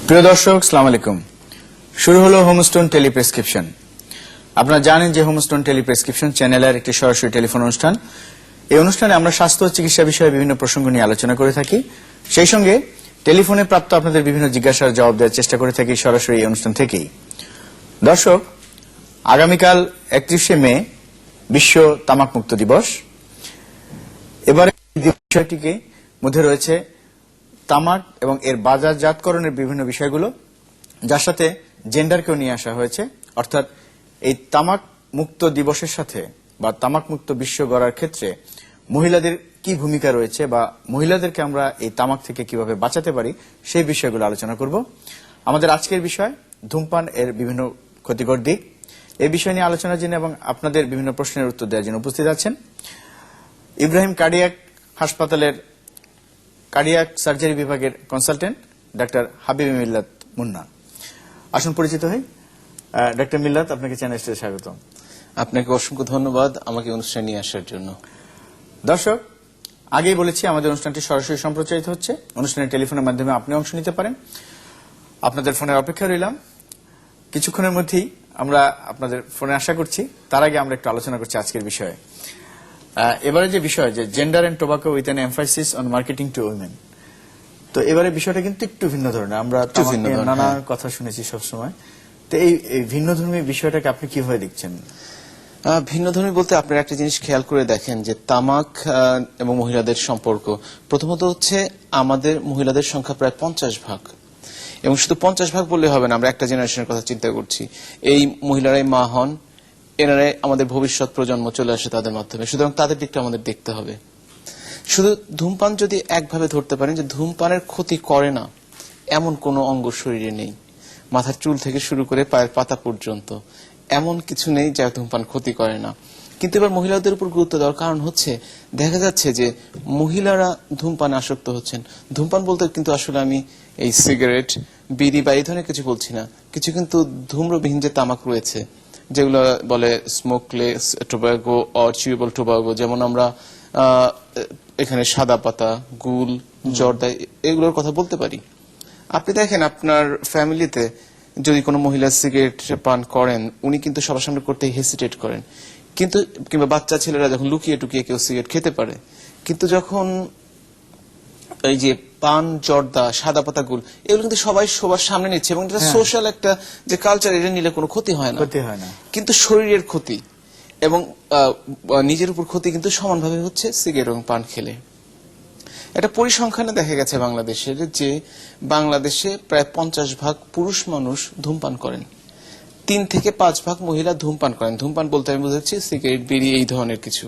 প্রিয় দর্শক, আসসালামু আলাইকুম। শুরু হলো হোমস্টোন টেলিপ্রেসক্রিপশন। আপনারা জানেন যে হোমস্টোন টেলিপ্রেসক্রিপশন চ্যানেলের একটি সরাসরি টেলিফোন অনুষ্ঠান। এই অনুষ্ঠানে আমরা স্বাস্থ্য ও চিকিৎসা বিষয়ে বিভিন্ন প্রসঙ্গ নিয়ে আলোচনা করে থাকি। সেই সঙ্গে টেলিফোনে প্রাপ্ত আপনাদের বিভিন্ন জিজ্ঞাসার জবাব দেওয়ার চেষ্টা করে থাকি সরাসরি এই অনুষ্ঠান থেকেই। দর্শক, আগামীকাল 31শে মে বিশ্ব তামাক মুক্ত দিবস। এবারে বিষয়টিকে মধ্যে রয়েছে তামাক এবং এর বাজারজাতকরণের বিভিন্ন বিষয়গুলো, যার সাথে জেন্ডারকেও নিয়ে আসা হয়েছে। অর্থাৎ এই তামাক মুক্ত দিবসের সাথে বা তামাক মুক্ত বিশ্ব গড়ার ক্ষেত্রে মহিলাদের কি ভূমিকা রয়েছে বা মহিলাদেরকে আমরা এই তামাক থেকে কিভাবে বাঁচাতে পারি সেই বিষয়গুলো আলোচনা করব। আমাদের আজকের বিষয় ধূমপান এর বিভিন্ন ক্ষতিকর দিক। এই বিষয় নিয়ে আলোচনার জন্য এবং আপনাদের বিভিন্ন প্রশ্নের উত্তর দেওয়ার জন্য উপস্থিত আছেন ইব্রাহিম কার্ডিয়াক হাসপাতালের কার্ডিয়াক সার্জারি বিভাগের কনসালটেন্ট ডাক্তার হাবিব মিল্লাত মুন্না। আসুন পরিচিত হই। ডাক্তার মিল্লাত, আপনাকে চ্যানেলে স্বাগত। আপনাকে অসংখ্য ধন্যবাদ আমাকে অনুষ্ঠানে নিয়ে আসার জন্য। দর্শক, আগেই বলেছি আমাদের অনুষ্ঠানটি সরাসরি সম্প্রচারিত হচ্ছে। অনুষ্ঠানের টেলিফোনের মাধ্যমে আপনি অংশ নিতে পারেন। আপনাদের ফোনের অপেক্ষা রইলাম। কিছুক্ষণের মধ্যেই আমরা আপনাদের ফোনে আশা করছি। তার আগে আমরা একটু আলোচনা করছি আজকের বিষয়ে। এবারে যে বিষয় যে gender and tobacco with an emphasis on marketing to women, তো এবারে বিষয়টা কিন্তু একটু ভিন্ন ধরনের। আমরা নানা কথা শুনেছি সবসময়। তো এই ভিন্নধর্মী বিষয়টাকে আপনি কিভাবে দেখছেন? ভিন্নধর্মী বলতে আপনারা একটা জিনিস খেয়াল করে দেখেন যে তামাক এবং মহিলাদের সম্পর্ক প্রথমত হচ্ছে আমাদের মহিলাদের সংখ্যা প্রায় 50 ভাগ, এবং শুধু 50 ভাগ বললে হবে না। আমরা একটা জেনারেশনের কথা চিন্তা করছি। এই মহিলারাই মা হন, এনারাই আমাদের ভবিষ্যৎ প্রজন্ম চলে আসে তাদের মাধ্যমে। সুতরাং তাদের দিকটা আমাদের দেখতে হবে। শুধু ধূমপান যদি একভাবে ধরতে পারেন যে ধূমপানের ক্ষতি করে না এমন কোনো অঙ্গ শরীরে নেই, মাথার চুল থেকে শুরু করে পায়ের পাতা পর্যন্ত এমন কিছু নেই যা ধূমপান ক্ষতি করে না। কিন্তু এবার মহিলাদের উপর গুরুত্ব দেওয়ার কারণ হচ্ছে দেখা যাচ্ছে যে মহিলারা ধূমপানে আসক্ত হচ্ছেন। ধূমপান বলতে কিন্তু আসলে আমি এই সিগারেট, বিড়ি বা এই ধরনের কিছু বলছি না। কিছু কিন্তু ধূম্রবিহীন যে তামাক রয়েছে যেগুলো বলে smokeless tobacco or chewable tobacco, যেমন আমরা এখানে সাদা পাতা, গুল, জর্দা এগুলোর কথা বলতে পারি। আপনি দেখেন আপনার ফ্যামিলিতে যদি কোনো মহিলা সিগারেট পান করেন, উনি কিন্তু সবার সামনে করতে হেসিটেট করেন। কিন্তু কিংবা বাচ্চা ছেলেরা যখন লুকিয়ে টুকিয়ে কেউ সিগারেট খেতে পারে, কিন্তু যখন এই যে পান, জর্দা, সাদা পাতা, গুল এগুলো কিন্তু সবাই সবার সামনে নিচ্ছে এবং এটা সোশ্যাল একটা যে কালচার, এটা নিলে কোনো ক্ষতি হয় না। কিন্তু শরীরের ক্ষতি এবং নিজের উপর ক্ষতি কিন্তু সমানভাবে হচ্ছে সিগারেট এবং পান খেলে। একটা পরিসংখ্যানে দেখা গেছে বাংলাদেশের যে বাংলাদেশে প্রায় 50 ভাগ পুরুষ মানুষ ধূমপান করেন, 3 থেকে 5 ভাগ মহিলা ধূমপান করেন। ধূমপান বলতে আমি বুঝাচ্ছি সিগারেট, বিড়ি এই ধরনের কিছু।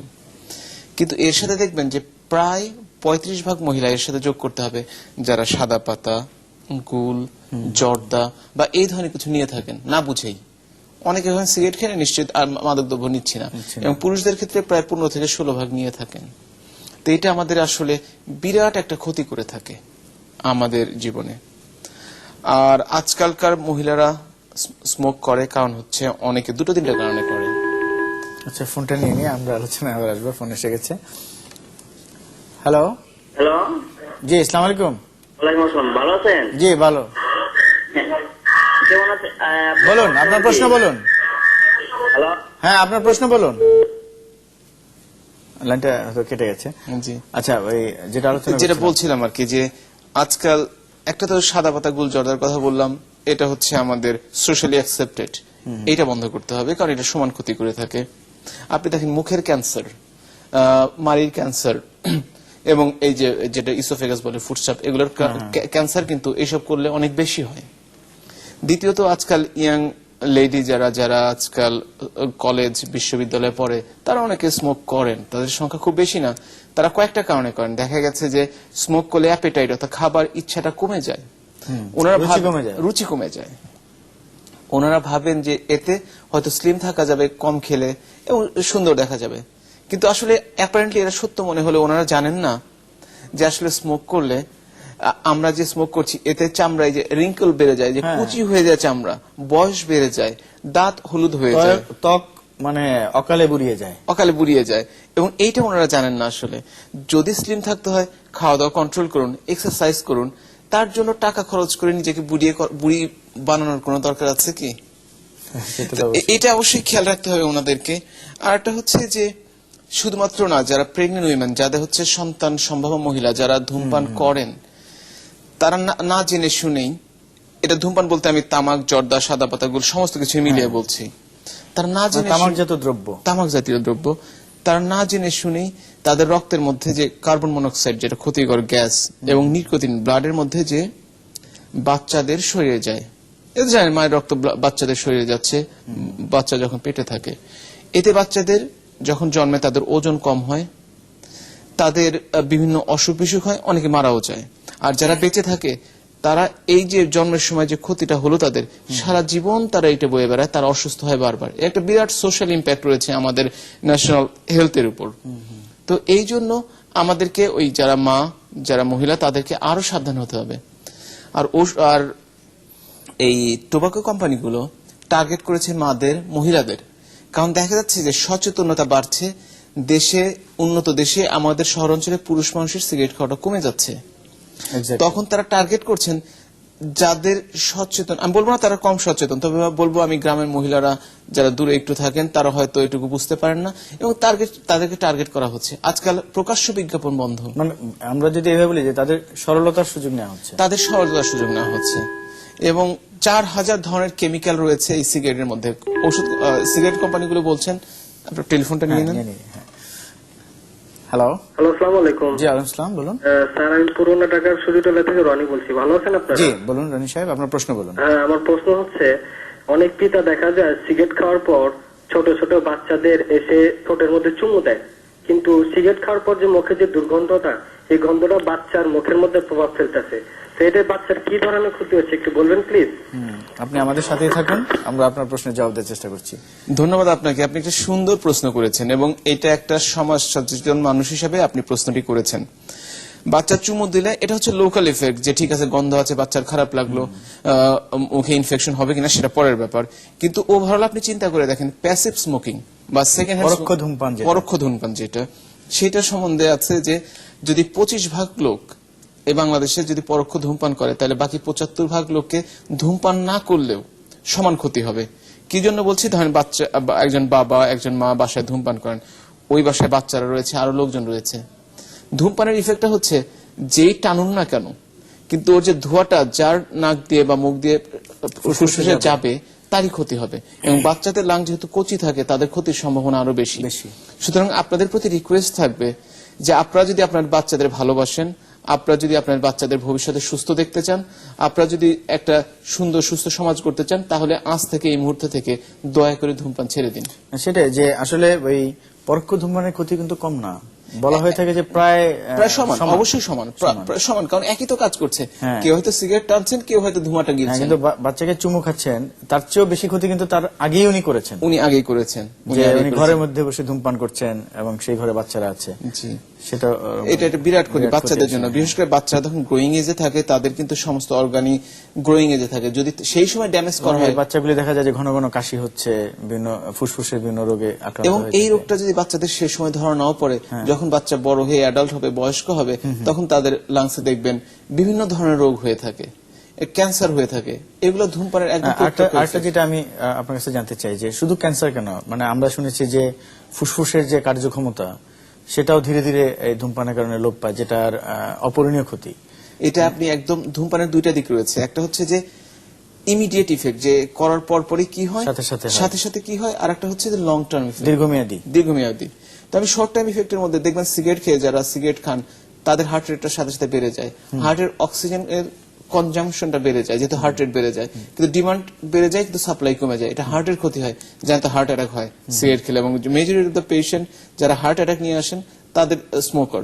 কিন্তু এর সাথে দেখবেন যে প্রায় 35 ভাগ মহিলা এর সাথে যোগ করতে হবে যারা সাদা পাতা, গুল, জর্দা বা এই ধরনের কিছু নিয়ে থাকেন না বুঝেই। অনেকে এখন সিগারেট খেলে নিশ্চিত আর মাদকদ্রব্য নিচ্ছি না, এবং পুরুষদের ক্ষেত্রে প্রায় 15 থেকে 16 ভাগ নিয়ে থাকেন। তো এটা আমাদের আসলে বিরাট একটা ক্ষতি করে থাকে আমাদের জীবনে। আর আজকালকার মহিলারা স্মোক করে কারণ হচ্ছে অনেকে 2-3টা কারণে করে। আচ্ছা, ফোনটা নিয়ে নিয়ে আমরা আলোচনায় আবার আসবো। ফোন এসে গেছে। হ্যালো। হ্যালো, জি, আসসালামু আলাইকুম। ওয়ালাইকুম আসসালাম। ভালো আছেন? জি, ভালো। কেমন আছেন? বলুন, আপনার প্রশ্ন বলুন। হ্যালো, হ্যাঁ, আপনার প্রশ্ন বলুন। লাইনটা হয়তো কেটে গেছে। জি, আচ্ছা, ওই যেটা বলছিলাম আর কি, যে আজকাল একটা তো সাদা পাতা, গুল, জর্দার কথা বললাম, এটা হচ্ছে আমাদের সোশ্যালি অ্যাকসেপ্টেড। এটা বন্ধ করতে হবে কারণ এটা সমান ক্ষতি করে থাকে। আপনি দেখেন মুখের ক্যান্সার, মাড়ির ক্যান্সার এবং এই যে যেটা ইসোফেগাস বলে ফুডস্টাফ, এগুলোর ক্যান্সার কিন্তু এইসব করলে অনেক বেশি হয়। দ্বিতীয়ত আজকাল ইয়াং লেডি যারা আজকাল কলেজ বিশ্ববিদ্যালয়ে পড়ে, তারা অনেকে স্মোক করেন। তাদের সংখ্যা খুব বেশি না, তারা কয়েকটা কারণে করেন। দেখা গেছে যে স্মোক করলে অ্যাপেটাইট অর্থাৎ খাবার ইচ্ছাটা কমে যায়, ওনারা রুচি কমে যায়। ওনারা ভাবেন যে এতে হয়তো স্লিম থাকা যাবে কম খেলে এবং সুন্দর দেখা যাবে। কিন্তু আসলে অ্যাপারেন্টলি এটা সত্য মনে হলে ওনারা জানেন না যে আসলে স্মোক করলে আমরা যে স্মোক করছি এতে চামড়ায় যে রিঙ্কল বেড়ে যায়, যে কুচি হয়ে যায় চামড়া, বয়স বেড়ে যায়, দাঁত হলুদ হয়ে যায়, ত্বক অকালে বুড়িয়ে যায় এবং এইটা ওনারা জানেন না। আসলে যদি স্লিম থাকতে হয় খাওয়া দাওয়া কন্ট্রোল করুন, এক্সারসাইজ করুন, তার জন্য টাকা খরচ করে নিজেকে বুড়ি বানানোর কোনো দরকার আছে কি? সেটা তো অবশ্যই। এটা অবশ্যই খেয়াল রাখতে হবে ওনাদেরকে। আর একটা হচ্ছে যে শুধুমাত্র না, যারা প্রেগনেন্ট উইমেন, যাদের হচ্ছে সন্তান সম্ভব মহিলা, যারা ধূমপান করেন, তারা না জেনে শুনেই, এটা ধূমপান বলতে আমি তামাক, জর্দা, সাদা পাতাগুলো সমস্ত কিছু মিলিয়ে বলছি, তারা না জেনে তামাকজাত দ্রব্য, তামাক জাতীয় দ্রব্য, তারা না জেনে শুনেই তাদের রক্তের মধ্যে যে কার্বন মনোক্সাইড, যেটা ক্ষতিকর গ্যাস, এবং নিকোটিন ব্লাডের মধ্যে যে বাচ্চাদের শরীরে যায়, এটা জানেন মায়ের রক্ত বাচ্চাদের শরীরে যাচ্ছে বাচ্চা যখন পেটে থাকে, এতে বাচ্চাদের যখন জন্মে তাদের ওজন কম হয়, তাদের বিভিন্ন অসুখ বিসুখ হয়, অনেকে মারাও যায়। আর যারা বেঁচে থাকে তারা এই যে জন্মের সময় যে ক্ষতিটা হলো তাদের, সারা জীবন তারা এটা বয়ে বেড়ায়, তারা অসুস্থ হয় বারবার। একটা বিরাট সোশ্যাল ইম্প্যাক্ট রয়েছে আমাদের ন্যাশনাল হেলথের উপর। তো এই জন্য আমাদেরকে ওই যারা মা, যারা মহিলা, তাদেরকে আরো সাবধান হতে হবে। আর এই টোবাকো কোম্পানিগুলো টার্গেট করেছে মাদের, মহিলাদের, কারণ দেখা যাচ্ছে যে সচেতনতা বাড়ছে দেশে, উন্নত দেশে আমাদের শহর অঞ্চলে পুরুষ মানুষের সিগারেট খাওয়াটা কমে যাচ্ছে। Exactly. তখন তারা টার্গেট করছেন যাদের সচেতন, আমি বলবো না তারা কম সচেতন, তবে বলবো আমি গ্রামের মহিলারা যারা দূরে একটু থাকেন তারা হয়তো এটুকু বুঝতে পারেন না, এবং তাদেরকে টার্গেট করা হচ্ছে। আজকাল প্রকাশ্য বিজ্ঞাপন বন্ধ, মানে আমরা যদি এভাবে বলি যে তাদের সরলতার সুযোগ নেওয়া হচ্ছে, তাদের সহজতার সুযোগ নেওয়া হচ্ছে, এবং 4000 ধরনের কেমিক্যাল রয়েছে এই সিগারেটের মধ্যে। ওষুধ সিগারেট কোম্পানিগুলো বলছেন, আপনার টেলিফোনটা নিয়ে নেন। হ্যালো, হ্যালো, আসসালামু আলাইকুম। জি ওয়ালাইকুম আসসালাম, বলুন। স্যার, আমি পুরোনো ঢাকার সুজিতলা থেকে রনি বলছি। ভালো আছেন আপনারা? জি বলুন রনি সাহেব, আপনার প্রশ্ন বলুন। হ্যাঁ, আমার প্রশ্ন হচ্ছে, অনেক পিতা দেখা যায় সিগারেট খাওয়ার পর ছোট ছোট বাচ্চাদের এসে ঠোঁটের মধ্যে চুমু দেয়, কিন্তু সিগারেট খাওয়ার পর যে মুখে যে দুর্গন্ধটা, এই গন্ধটা বাচ্চার মুখের মধ্যে প্রভাব ফেলতেছে। তো এতে বাচ্চার কি ধরনের ক্ষতি হচ্ছে একটু বলবেন প্লিজ? আপনি আমাদের সাথেই থাকুন, আমরা আপনার প্রশ্নের জবাব দেওয়ার চেষ্টা করছি। ধন্যবাদ আপনাকে, আপনি একটা সুন্দর প্রশ্ন করেছেন, এবং এটা একটা সমাজ সচেতন মানুষ হিসেবে আপনি প্রশ্নটি করেছেন। বাচ্চা চুমু দিলে এটা হচ্ছে লোকাল এফেক্ট, যে ঠিক আছে গন্ধ আছে, বাচ্চার খারাপ লাগলো, মুখে ইনফেকশন হবে কিনা সেটা পরের ব্যাপার, কিন্তু ওভারঅল আপনি চিন্তা করে দেখেন, প্যাসিভ স্মোকিং বা সেকেন্ড পরোক্ষ ধূমপান যেটা, পরোক্ষ ধূমপান যেটা, সেটা সম্বন্ধে আছে যে যদি 25% লোক এই বাংলাদেশে যদি পরোক্ষ ধূমপান করে, তাহলে বাকি 75% লোককে ধূমপান না করলেও সমান ক্ষতি হবে। কি জন্য বলছি, ধরেন বাচ্চা, একজন বাবা, একজন মা বাসায় ধূমপান করেন, ওই বাসায় বাচ্চারা রয়েছে, আরো লোকজন রয়েছে। ধূমপানের ইফেক্টটা হচ্ছে যেই টানুন না কেন, কিন্তু ওর যে ধোঁয়াটা যার নাক দিয়ে বা মুখ দিয়ে ফুসফুসে যাবে, তারই ক্ষতি হবে। এবং বাচ্চাদের লাং যেহেতু কচি থাকে, তাদের ক্ষতির সম্ভাবনা আরো বেশি। সুতরাং আপনাদের প্রতি রিকোয়েস্ট থাকবে যে আপনারা যদি আপনার বাচ্চাদের ভালোবাসেন, আপনারা যদি আপনার বাচ্চাদের ভবিষ্যতে সুস্থ দেখতে চান, আপনারা যদি একটা সুন্দর সুস্থ সমাজ করতে চান, তাহলে আজ থেকে, এই মুহূর্ত থেকে দয়া করে ধূমপান ছেড়ে দিন। সেটাই, যে আসলে ওই পরোক্ষ ধূমপানের ক্ষতি কিন্তু কম না, বলা হয়ে থাকে যে প্রায় সমান, অবশ্যই সমান, প্রায় সমান, কারণ একই তো কাজ করছে। কেউ হয়তো সিগারেট টানছেন, কেউ হয়তো ধোঁয়াটা গিলছেন, কিন্তু বাচ্চাকে চুমু খাচ্ছেন, তার চেয়েও বেশি ক্ষতি কিন্তু তার আগেই উনি করেছেন। উনি আগেই করেছেন, যে উনি ঘরের মধ্যে বসে ধূমপান করছেন এবং সেই ঘরে বাচ্চারা আছে। জি, সেটা এটা একটা বিরাট ক্ষতি বাচ্চাদের জন্য। বিশেষ করে বাচ্চারা যখন গ্রোয়িং এজে থাকে, তাদের কিন্তু সমস্ত অর্গানই গ্রোয়িং এজে থাকে, যদি সেই সময় ড্যামেজ করা হয়, বাচ্চাগুলি দেখা যায় যে ঘন ঘন কাশি হচ্ছে, বিভিন্ন ফুসফুসের বিভিন্ন রোগে আক্রান্ত এবং হয়ে এই থাকে। রোগটা যদি বাচ্চাদের সেই সময় ধরা নাও পড়ে, যখন বাচ্চা বড় হয়ে অ্যাডাল্ট হবে, বয়স্ক হবে, তখন তাদের লাংসে দেখবেন বিভিন্ন ধরনের রোগ হয়ে থাকে, ক্যান্সার হয়ে থাকে। এগুলো ধূমপানের একদম আরেকটা যেটা আমি আপনার কাছে জানতে চাই, যে শুধু ক্যান্সার কেন, মানে আমরা শুনেছি যে ফুসফুসের যে কার্যক্ষমতা, সেটাও ধীরে ধীরে এই ধূমপানের কারণে লোপ পায়, যেটার অপরিণীয় ক্ষতি। এটা আপনি একদম, ধূমপানের দুইটা দিক রয়েছে, একটা হচ্ছে যে ইমিডিয়েট ইফেক্ট, যে করার পরপরই কি হয়, সাথে সাথে কি হয়, আর একটা হচ্ছে যে লং টার্ম ইফেক্ট, দীর্ঘমেয়াদী। তো আমি শর্ট টাইম ইফেক্টের মধ্যে দেখবেন, সিগারেট খেয়ে যারা সিগারেট খান, তাদের হার্ট রেটটা সাথে সাথে বেড়ে যায়, হার্টের অক্সিজেনের কনজাম্পশনটা বেড়ে যায়, যেহেতু হার্ট রেট বেড়ে যায়, কিন্তু ডিমান্ড বেড়ে যায়, কিন্তু সাপ্লাই কমে যায়, এটা হার্টের ক্ষতি হয়, যাতে হার্ট অ্যাটাক হয় সিগারেট খেলে। এবং মেজরিটি অফ দ্য পেশেন্ট যারা হার্ট অ্যাটাক নিয়ে আসেন, তাদের স্মোকার,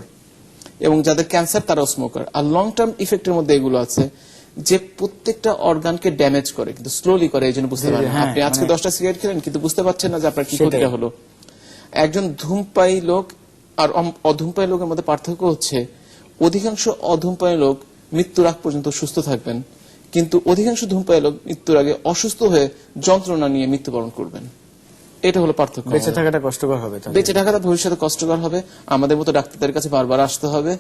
এবং যাদের ক্যান্সার তারাও স্মোকার। আর লং টার্ম ইফেক্টের মধ্যে এগুলো আছে যে প্রত্যেকটা অর্গানকে ড্যামেজ করে, কিন্তু স্লোলি করে, এই জন্য বুঝতে পারেন। আপনি আজকে 10টা সিগারেট খেলেন, কিন্তু বুঝতে পারছেন না যে আপনার কি ক্ষতিটা হলো। একজন ধূমপায়ী লোক আর অধূমপায়ী লোকের মধ্যে পার্থক্য হচ্ছে, অধিকাংশ অধূমপায়ী লোক মৃত্যুর আগ পর্যন্ত সুস্থ থাকবেন, কিন্তু অধিকাংশ ধূমপায়ী লোক মৃত্যুর আগে অসুস্থ হয়ে যন্ত্রণা নিয়ে মৃত্যুবরণ করবেন। এটা হলো পার্থক্য। বেঁচে থাকাটা কষ্টকর হবে, বেঁচে থাকাটা ভবিষ্যতে কষ্টকর হবে, আমাদের মতো ডাক্তারদের কাছে বারবার আসতে হবে,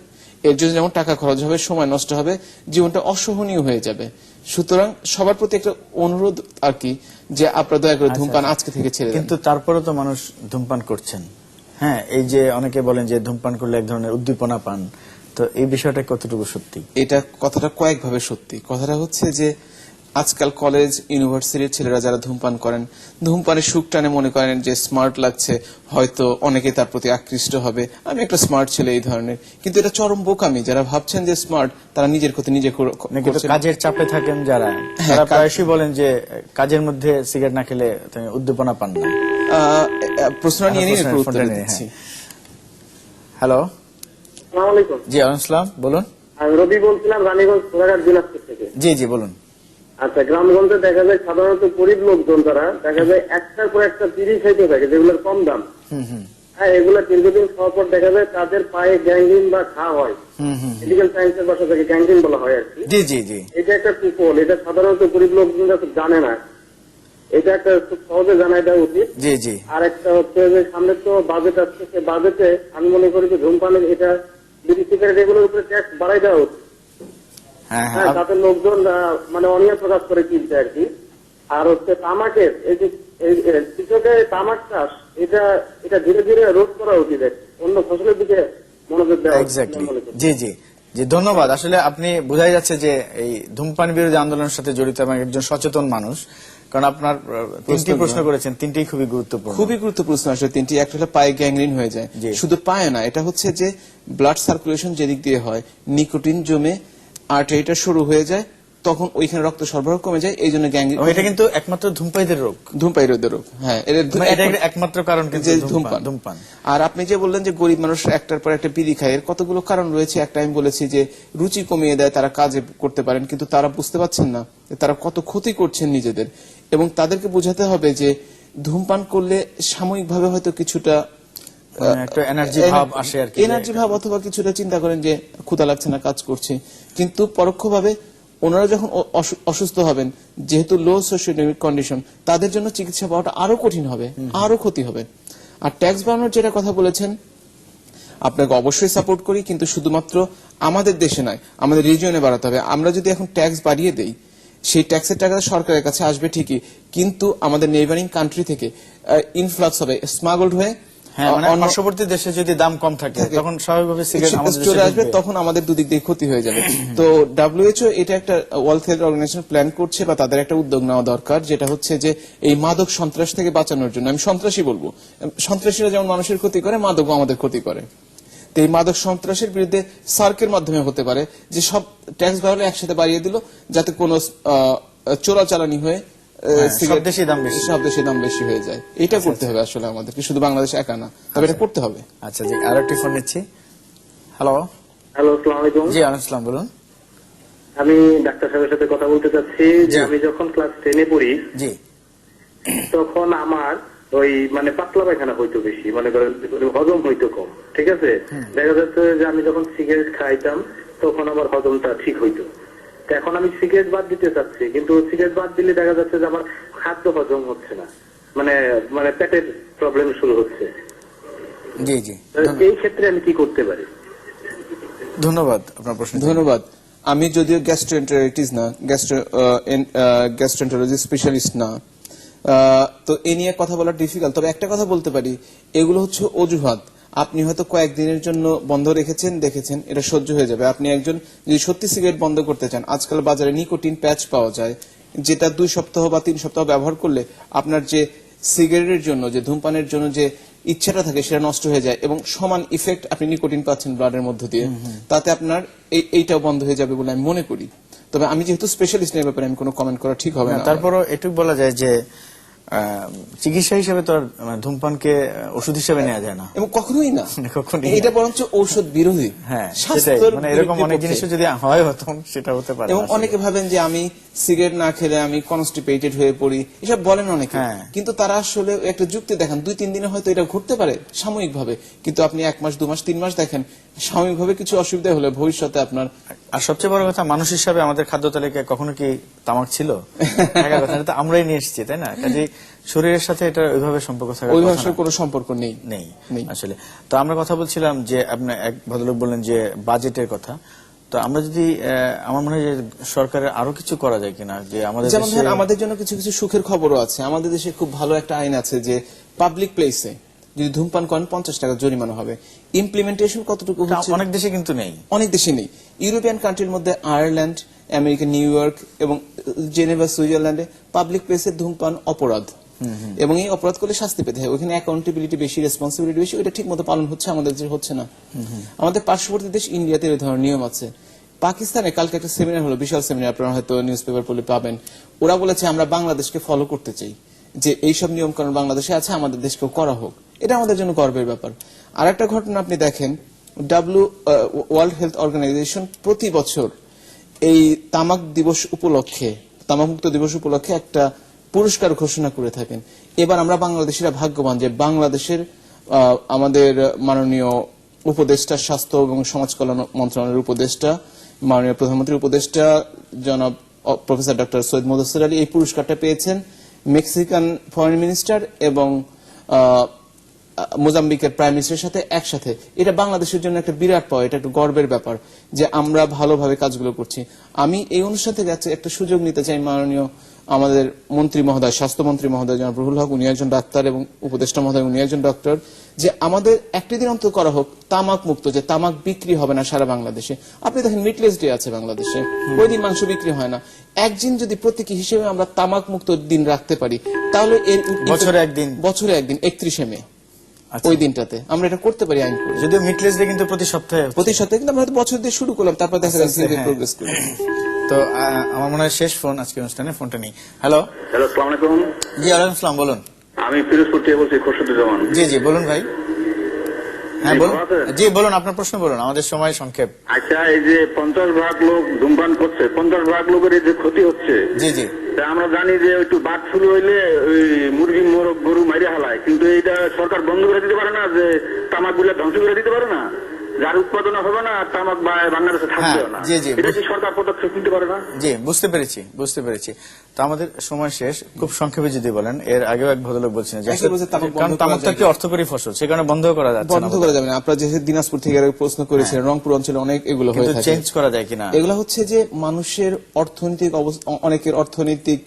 এর জন্য যেমন টাকা খরচ হবে, সময় নষ্ট হবে, জীবনটা অসহনীয় হয়ে যাবে। সুতরাং সবার প্রতি একটা অনুরোধ আর কি, যে আপনারা দয়া করে ধূমপান আজকে থেকে ছেড়ে দেন। কিন্তু তারপরে তো মানুষ ধূমপান করছেন। হ্যাঁ, এই যে অনেকে বলেন যে ধূমপান করলে এক ধরনের উদ্দীপনা পান, তো এই বিষয়টা কতটুকু সত্যি? এটা কথাটা কয়েকভাবে সত্যি। কথাটা হচ্ছে যে আজকাল কলেজ ইউনিভার্সিটির ছেলেরা যারা ধূমপান করেন, ধূমপানের সুখ টানে মনে করেন যে স্মার্ট লাগছে, হয়তো অনেকে তার প্রতি আকৃষ্ট হবে, আমি একটা স্মার্ট ছেলে এই ধরনের। কিন্তু এটা চরম বোকামি। যারা ভাবছেন যে স্মার্ট, তারা নিজের ক্ষতি নিজে করছেন। কাজের চাপে থাকেন যারা, তারা প্রায়শই বলেন যে কাজের মধ্যে সিগারেট না খেলে তিনি উদ্দীপনা পান না। প্রশ্ন নিয়ে নিয়ে একটু উত্তর দিচ্ছি। হ্যালো, আসসালামু আলাইকুম। জি আসসালাম, বলুন। আমি রবি বলছিলাম, রানীগঞ্জ সোনাঘাট দিনাজপুর থেকে। জি জি বলুন। আচ্ছা, গ্রামগঞ্জে দেখা যায় সাধারণত গরিব লোকজন তারা দেখা যায় একটার পর একটা বিড়ি খাইতে থাকে, যেগুলোর কম দাম। হ্যাঁ, এগুলা দীর্ঘদিন খাওয়ার পর দেখা যায় তাদের পায়ে গ্যাংগ্রিন বা ঘা হয়। মেডিকেল সায়েন্সের ভাষা থেকে গ্যাংগ্রিন বলা হয় আর কি। জি জি জি, এটা একটা কুফল, এটা সাধারণত গরিব লোকজন জানে না। এটা একটা খুব সহজে জানাই দেওয়া উচিত। জি জি। আর একটা হচ্ছে যে সামনে তো বাজেট আসছে, সে বাজেটে আমি মনে করি যে ধূমপানের এটা বিড়ি সিগারেট এগুলোর উপরে ট্যাক্স বাড়াই দেওয়া উচিত। হ্যাঁ হ্যাঁ, হ্যাঁ, তাতে লোকজন মানে অনিয়া প্রকাশ করে কিনছে আর কি। আর হচ্ছে তামাকের এই যে কৃষকের তামাক চাষ, এটা এটা ধীরে ধীরে রোধ করা উচিত। অন্য ফসলের দিকে মনোযোগ দেওয়া উচিত। এক্স্যাক্টলি। জি জি জি, ধন্যবাদ। আসলে আপনি বোঝাই যাচ্ছে যে এই ধূমপান বিরোধী আন্দোলনের সাথে জড়িত এবং একজন সচেতন মানুষ, কারণ আপনার তিনটি প্রশ্ন করেছেন, তিনটেই খুবই গুরুত্বপূর্ণ। খুবই গুরুত্বপূর্ণ প্রশ্ন আসলে তিনটি। একটা হলো পায়ে গ্যাংগ্রিন হয়ে যায়, জি। শুধু পায়ে না, এটা হচ্ছে যে ব্লাড সার্কুলেশন যেদিক দিয়ে হয়, নিকোটিন জমে আর্টারিটা শুরু হয়ে যায়, তখন ওইখানে রক্ত সরবরাহ কমে যায়, এই জন্য গ্যাংগ্রিন। এটা কিন্তু একমাত্র ধূমপায়ীদের রোগ, ধূমপায়ী রোগ। হ্যাঁ, এটা একমাত্র কারণ কিন্তু ধূমপান। আর আপনি যে বললেন যে গরিব মানুষ একটার পর একটা বিড়ি খায়, এর কতগুলো কারণ রয়েছে। একটা আমি বলেছি যে রুচি কমিয়ে দেয়, তারা কাজে করতে পারেন, কিন্তু তারা বুঝতে পারছেন না যে তারা কত ক্ষতি করছেন নিজেদের। এবং তাদেরকে বোঝাতে হবে যে ধূমপান করলে সাময়িকভাবে হয়তো কিছুটা একটা এনার্জি ভাব আসে আর কি, এনার্জি ভাব, অথবা কিছুটা চিন্তা করেন যে ক্ষুধা লাগছে না, কাজ করছি, কিন্তু পরোক্ষভাবে ওনারা যখন অসুস্থ হবেন, যেহেতু লো সোশিওইকোনমিক কন্ডিশন, তাদের জন্য চিকিৎসা পাওয়াটা আরো কঠিন হবে, আরো ক্ষতি হবে। আর ট্যাক্স বাড়ানোর যেটা কথা বলেছেন, আপনাকে অবশ্যই সাপোর্ট করি, কিন্তু শুধুমাত্র আমাদের দেশে নয়, আমাদের রিজিয়নে বাড়াতে হবে। আমরা যদি এখন ট্যাক্স বাড়িয়ে দেই, সেই ট্যাক্সের টাকা সরকারের কাছে আসবে ঠিকই, কিন্তু আমাদের নেইবারিং কান্ট্রি থেকে ইনফ্লাক্স হবে, স্মাগলড হয়ে। হ্যাঁ, মানে পার্শ্ববর্তী দেশে যদি দাম কম থাকে তখন স্বাভাবিকভাবে সিগারেট আমাদের দেশে চলে আসবে, ঢুকবে। তখন আমাদের দুদিক দিয়ে ক্ষতি হয়ে যাবে। তো WHO এটা একটা ওয়ার্ল্ড হেলথ অর্গানাইজেশন প্ল্যান করছে, বা তাদের একটা উদ্যোগ নেওয়া দরকার, যেটা হচ্ছে যে এই মাদক সন্ত্রাস থেকে বাঁচানোর জন্য। আমি সন্ত্রাসী বলবো, সন্ত্রাসীরা যেমন মানুষের ক্ষতি করে, মাদকও আমাদের ক্ষতি করে। তো এই মাদক সন্ত্রাসের বিরুদ্ধে সার্কের মাধ্যমে হতে পারে যে সব ট্যাক্স বাড়ালে একসাথে বাড়িয়ে দিল, যাতে কোনো চোরাচালানি হয়ে সব দেশেই দাম বেশি, সব দেশে দাম বেশি হয়ে যায়। এটা করতে হবে আসলে আমাদেরকে, শুধু বাংলাদেশ একা না, তবে এটা করতে হবে। আচ্ছা জি, আর একটি ফোন নিচ্ছি। হ্যালো। হ্যালো, আসসালামু আলাইকুম। জি আসসালাম, বলুন। আমি ডাক্তার সাহেবের সাথে কথা বলতে চাচ্ছি যে আমি যখন ক্লাস 10-এ পড়ি, জি, তখন আমার ওই মানে পাতলা পায়খানা হইতো বেশি, মানে হজম হইতো কম। ঠিক আছে, দেখা যাচ্ছে যে আমি যখন সিগারেট খাইতাম তখন আমার হজমটা ঠিক হইতো। তো এখন আমি সিগারেট বাদ দিতে চাচ্ছি, কিন্তু সিগারেট বাদ দিলে দেখা যাচ্ছে যে আমার খাদ্য হজম হচ্ছে না, মানে মানে পেটের প্রবলেম শুরু হচ্ছে। জি জি, এই ক্ষেত্রে আমি কি করতে পারি? ধন্যবাদ আপনার প্রশ্ন। ধন্যবাদ। আমি যদিও গ্যাস্ট্রোএন্টারাইটিস না, গ্যাস্ট্রোএন্টারোলজি স্পেশালিস্ট না, তো এ নিয়ে কথা বলা ডিফিকাল্ট। তবে একটা কথা বলতে পারি, এগুলো হচ্ছে অজুহাত। আপনি হয়তো কয়েকদিনের জন্য বন্ধ দেখেছেন, এটা সহ্য হয়ে যাবে। আপনি একজন যদি সত্যি সিগারেট বন্ধ করতে চান, আজকাল বাজারে নিকোটিন প্যাচ পাওয়া যায়, যেটা 2 সপ্তাহ বা 3 সপ্তাহ ব্যবহার করলে আপনার যে সিগারেটের জন্য, যে ধূমপানের জন্য যে ইচ্ছাটা থাকে, সেটা নষ্ট হয়ে যায়, এবং সমান ইফেক্ট আপনি নিকোটিন পাচ্ছেন ব্লাডের মধ্য দিয়ে। তাতে আপনার এইটাও বন্ধ হয়ে যাবে বলে আমি মনে করি। তবে আমি যেহেতু স্পেশালিস্ট এর ব্যাপারে আমি কোনো কমেন্ট করা ঠিক হবে না। তারপরও এটুকু বলা যায় যে চিকিৎসা হিসেবে তো আর ধূমপানকে ওষুধ হিসেবে নেওয়া যায় না, এবং কখনোই না, কখনোই এটা বরঞ্চ ঔষধ বিরোধী। হ্যাঁ, স্বাস্থ্যের মানে এরকম অনেক বিপক্ষে। জিনিস যদি হয় হতো সেটা হতে পারে। এবং অনেকে ভাবেন যে আমি সিগারেট না খেলে আমি কনস্টিপেটেড হয়ে পড়ি, এসব বলেন অনেকে। হ্যাঁ। কিন্তু তারা আসলে একটা যুক্তি দেখান, 2-3 দিনে হয়তো এটা ঘটতে পারে সাময়িকভাবে, কিন্তু আপনি 1 মাস 2 মাস 3 মাস দেখেন, সাময়িকভাবে কিছু অসুবিধা হলে ভবিষ্যতে আপনার। আর সবচেয়ে বড় কথা, মানুষ হিসাবে আমাদের খাদ্য তালিকায় কখনো কি তামাক ছিল থাকার কথা না, তো আমরাই নিয়ে এসেছি, তাই না? কাজে শরীরের সাথে এটা ওইভাবে সম্পর্ক থাকার ওই কথা ভাষার না। কোনো সম্পর্ক নেই। নেই নেই। আসলে। তো আমরা কথা বলছিলাম যে আপনার এক ভদ্রলোক বললেন যে বাজেটের কথা। তো আমরা যদি আমার মনে হয় যে সরকারের আরো কিছু করা যায় কিনা, যে আমাদের যেমন দেশে ধরেন আমাদের জন্য কিছু কিছু সুখের খবরও আছে। আমাদের দেশে খুব ভালো একটা আইন আছে যে পাবলিক প্লেসে যদি ধূমপান করেন 50 টাকা জরিমানা হবে। ইমপ্লিমেন্টেশন কতটুকু হচ্ছে অনেক দেশে কিন্তু নেই। অনেক দেশে নেই। ইউরোপিয়ান কান্ট্রির মধ্যে আয়ারল্যান্ড, আমেরিকা, নিউ ইয়র্ক এবং জেনেভা, সুইজারল্যান্ডে পাবলিক প্লেসে ধূমপান অপরাধ, এবং এই অপরাধ করলে শাস্তি পেতে হয়। ওখানে অ্যাকাউন্টেবিলিটি বেশি, রেসপন্সিবিলিটি বেশি। ওইটা ঠিক মতো পালন হচ্ছে, আমাদের যে হচ্ছে না। আমাদের পার্শ্ববর্তী দেশ ইন্ডিয়াতে এই ধরনের নিয়ম আছে। পাকিস্তানে কালকে একটা সেমিনার হলো, বিশাল সেমিনার, আপনারা হয়তো নিউজ পেপার পড়লে পাবেন। ওরা বলেছে আমরা বাংলাদেশকে ফলো করতে চাই, যে এইসব নিয়ম কানুন বাংলাদেশে আছে, আমাদের দেশকেও করা হোক। এটা আমাদের জন্য গর্বের ব্যাপার। আর একটা ঘটনা আপনি দেখেন, ওয়ার্ল্ড হেলথ অর্গানাইজেশন প্রতি বছর এই তামাক দিবস উপলক্ষে, তামাকমুক্ত দিবস উপলক্ষে একটা পুরস্কার ঘোষণা করে থাকেন। এবার আমরা বাংলাদেশিরা ভাগ্যবান যে বাংলাদেশের আমাদের মাননীয় উপদেষ্টা, স্বাস্থ্য এবং সমাজ কল্যাণ মন্ত্রণালয়ের উপদেষ্টা, মাননীয় প্রধানমন্ত্রীর উপদেষ্টা জনাব প্রফেসর ডক্টর সৈয়দ মুদস্সির আলী এই পুরস্কারটা পেয়েছেন মেক্সিকান ফরেন মিনিস্টার এবং মোজাম্বিকের প্রাইম মিনিস্টারের সাথে একসাথে। এটা বাংলাদেশের জন্য একটা বিরাট পাওয়া, এটা একটা গর্বের ব্যাপার যে আমরা ভালোভাবে কাজগুলো করছি। আমি এই অনুষ্ঠান থেকে একটা সুযোগ নিতে চাই মাননীয় আমাদের মন্ত্রী মহোদয়, স্বাস্থ্যমন্ত্রী মহোদয় জনাব রুহুল হক, উনি একজন ডাক্তার, এবং উপদেষ্টা মহোদয় উনি একজন ডক্টর, যে আমাদের একটি দিন অন্তত করা হোক তামাক মুক্ত, যে তামাক বিক্রি হবে না সারা বাংলাদেশে। আপনি দেখেন মিটলেস ডে আছে বাংলাদেশে, ওই দিন মাংস বিক্রি হয় না। একদিন যদি প্রতীকী হিসেবে আমরা তামাক মুক্ত দিন রাখতে পারি, তাহলে এর বছরে একদিন 31শে মে ওই দিনটাতে আমরা এটা করতে পারি আইন করে। যদিও মিটলেস ডে কিন্তু প্রতি সপ্তাহে কিন্তু আমরা হয়তো বছর দিয়ে শুরু করলাম, তারপর দেখা যাচ্ছে প্রোগ্রেস করি। তো আমার মনে হয় শেষ ফোন আজকে অনুষ্ঠানে, ফোনটা নেই। হ্যালো হ্যালো, আসসালামু আলাইকুম। জি ওয়ালাইকুম আসসালাম, বলুন। আমি পিরোজপুর থেকে বলছি, খোরশেদুজ্জামান। জি জি বলুন ভাই। হ্যাঁ জি, বলুন। ভালো আছেন? জি বলুন, আপনার প্রশ্ন বলুন, আমাদের সময় সংক্ষেপ। আচ্ছা, এই যে 50% লোক ধূমপান করছে, 50% লোকের এই যে ক্ষতি হচ্ছে, জি জি তা আমরা জানি যে একটু বাদ শুরু হইলে ওই মুরগি মোরগ গরু মাইরে হালায়, কিন্তু এইটা সরকার বন্ধ করে দিতে পারে না? যে তামাক গুলা ধ্বংস করে দিতে পারে না? যার উৎপাদন হবে না, তামাক বাংলাদেশে থাকবেও না। জি, জি। এটা কি সরকার পদক্ষেপ নিতে পারে না? জি বুঝতে পেরেছি। তো আমাদের সময় শেষ, খুব সংক্ষেপে যদি বলেন। এর আগেও এক ভদ্রলোক বলছেন যে একে বলছে তামাক বন্ধ কারণ করা তামাকটা যায় কি অর্থকরী ফসল, সে কারণে বন্ধ করা যাচ্ছে না। বন্ধ করা যাবে না। আপনারা যে দিনাজপুর থেকে এর আগে প্রশ্ন করেছিলেন, রংপুর অঞ্চলে অনেক এগুলো হয়ে কিন্তু থাকে। চেঞ্জ করা যায় কিনা? এগুলো হচ্ছে যে মানুষের অর্থনৈতিক অনেকের অর্থনৈতিক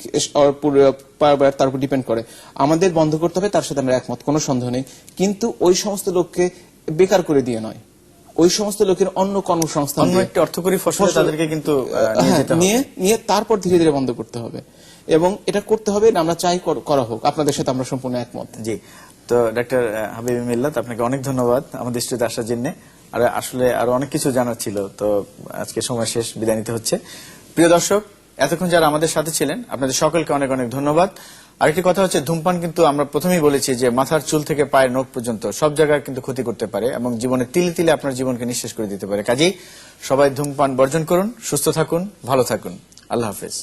তার উপর ডিপেন্ড করে। আমাদের বন্ধ করতে হবে, তার সাথে আমরা একমত, কোনো সন্দেহ নেই। কিন্তু ওই সমস্ত লোককে বেকার করে দিয়ে নয়, ওই সমস্ত লোকের অন্য কর্মসংস্থান অন্য একটি অর্থকরী ফসল তাদেরকে কিন্তু নিয়ে তারপর ধীরে ধীরে বন্ধ করতে হবে, এবং এটা করতে হবে আমরা চাই করা হোক। আপনাদের সাথে আমরা সম্পূর্ণ একমত। জি। তো ডাক্তার হাবিব মিল্লাত, আপনাকে অনেক ধন্যবাদ আমাদের স্টুডিওতে আসার জন্য। আর আসলে আরো অনেক কিছু জানার ছিল, তো আজকে সময় শেষ, বিদায় নিতে হচ্ছে। প্রিয় দর্শক, এতক্ষণ যারা আমাদের সাথে ছিলেন আপনাদের সকলকে অনেক অনেক ধন্যবাদ। আরেকটি কথা হচ্ছে, ধূমপান কিন্তু আমরা প্রথমেই বলেছি যে মাথার চুল থেকে পায়ের নখ পর্যন্ত সব জায়গায় কিন্তু ক্ষতি করতে পারে, এবং জীবনে তিলে তিলে আপনার জীবনকে নিঃশেষ করে দিতে পারে। কাজেই সবাই ধূমপান বর্জন করুন, সুস্থ থাকুন, ভালো থাকুন। আল্লাহ হাফেজ।